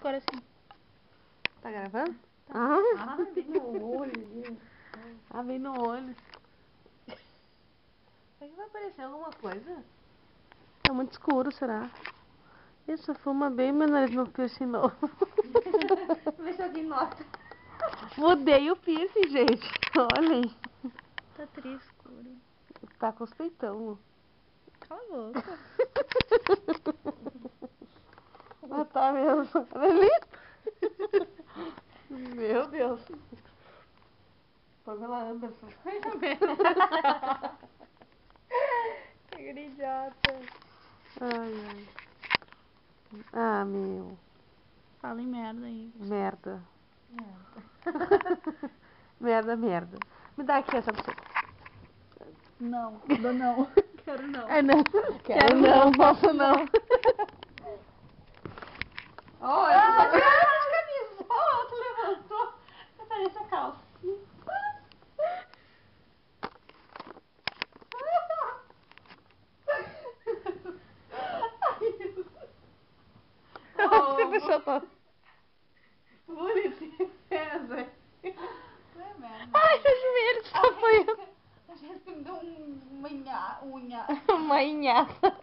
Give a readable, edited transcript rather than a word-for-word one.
cor assim. Tá gravando? Tá. Ah, vem no olho. vem no olho. Será que vai aparecer alguma coisa? Tá muito escuro, será? Isso, fuma bem meu nariz no piercing novo. Vê se alguém nota. Mudei o piercing, gente. Olhem. Tá triste, escuro. Tá com os peitão. Cala a boca. Ah, tá mesmo. Olha ali. Meu Deus. Pamela Anderson. Que idiota. Ai. Ah, meu. Fala em merda aí. Merda. Merda. Me dá aqui essa pra você. Não, dou não. Quero não. É, não. Quero não, posso não. Olha, tá tirando de camisola, tu levantou. Você parece a calça. Você fechou todo. Bonitinho, César. Não é merda. Ai, meu joelho só foi A gente me deu uma unha. uma inhaça.